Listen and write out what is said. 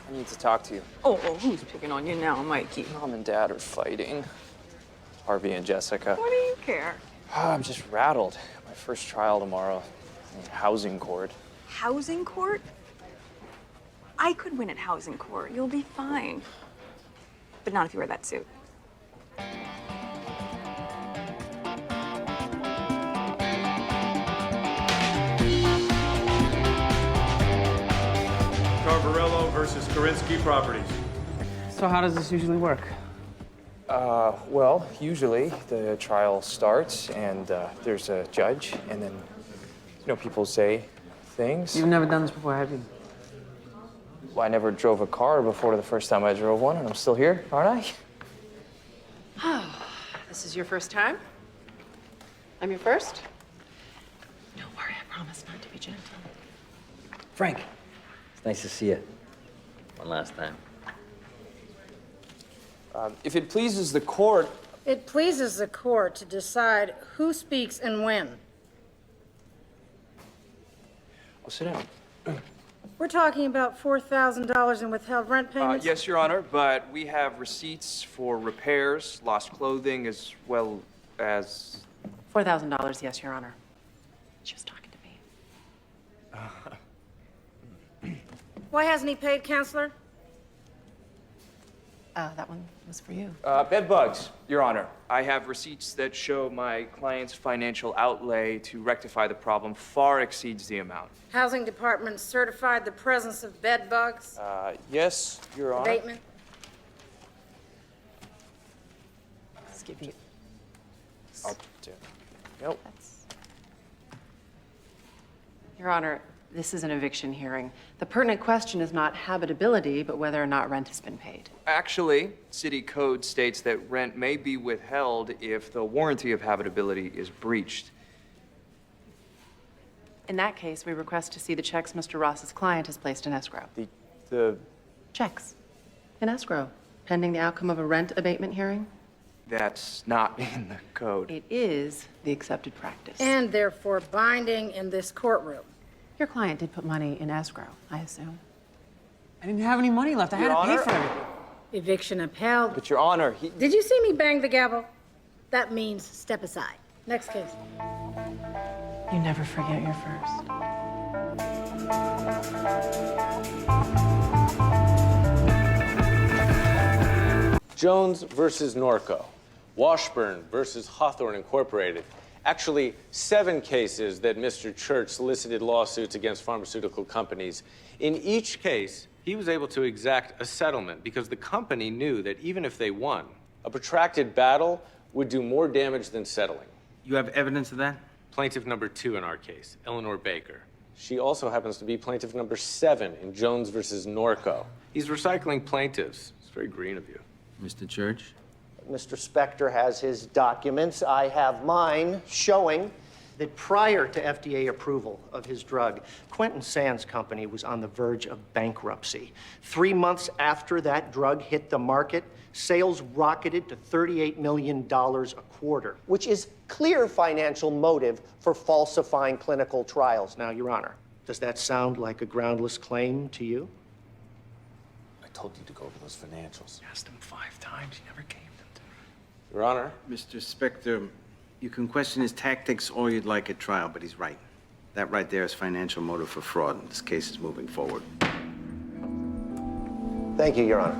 I need to talk to you. Oh, who's picking on you now, Mikey? Mom and Dad are fighting. Harvey and Jessica. What do you care? I'm just rattled. My first trial tomorrow in housing court. Housing court? I could win at housing court. You'll be fine. But not if you wear that suit. Carvarello versus Karinsky Properties. So how does this usually work? Well, usually the trial starts and there's a judge and then, people say things. You've never done this before, have you? Well, I never drove a car before the first time I drove one, and I'm still here, aren't I? Oh, this is your first time? I'm your first? Don't worry, I promise not to be gentle. Frank, it's nice to see you. One last time. If it pleases the court... It pleases the court to decide who speaks and when. Oh, sit down. We're talking about $4,000 in withheld rent payments? Yes, Your Honor, but we have receipts for repairs, lost clothing, as well as... $4,000, yes, Your Honor. She was talking to me. Why hasn't he paid, Counselor? That one was for you. Bed bugs, Your Honor. I have receipts that show my client's financial outlay to rectify the problem far exceeds the amount. Housing Department certified the presence of bed bugs? Yes, Your Honor. Abatement? Let's give you. I'll do. Nope. Your Honor, this is an eviction hearing. The pertinent question is not habitability, but whether or not rent has been paid. Actually, city code states that rent may be withheld if the warranty of habitability is breached. In that case, we request to see the checks Mr. Ross's client has placed in escrow. The Checks in escrow, pending the outcome of a rent abatement hearing. That's not in the code. It is the accepted practice. And therefore binding in this courtroom. Your client did put money in escrow, I assume. I didn't have any money left. I had Your to pay Honor? for everything. Eviction upheld. But Your Honor, Did you see me bang the gavel? That means step aside. Next case. You never forget your first. Jones versus Norco, Washburn versus Hawthorne Incorporated. Actually, 7 cases that Mr. Church solicited lawsuits against pharmaceutical companies. In each case, he was able to exact a settlement because the company knew that even if they won, a protracted battle would do more damage than settling. You have evidence of that? Plaintiff number 2 in our case, Eleanor Baker. She also happens to be plaintiff number 7 in Jones versus Norco. He's recycling plaintiffs. It's very green of you. Mr. Church? Mr. Spector has his documents. I have mine showing that prior to FDA approval of his drug, Quentin Sands' company was on the verge of bankruptcy. 3 months after that drug hit the market, sales rocketed to $38 million a quarter, which is clear financial motive for falsifying clinical trials. Now, Your Honor, does that sound like a groundless claim to you? I told you to go over those financials. Asked him 5 times. He never gave them to me. Your Honor. Mr. Spector, you can question his tactics all you'd like at trial, but he's right. That right there is financial motive for fraud, and this case is moving forward. Thank you, Your Honor.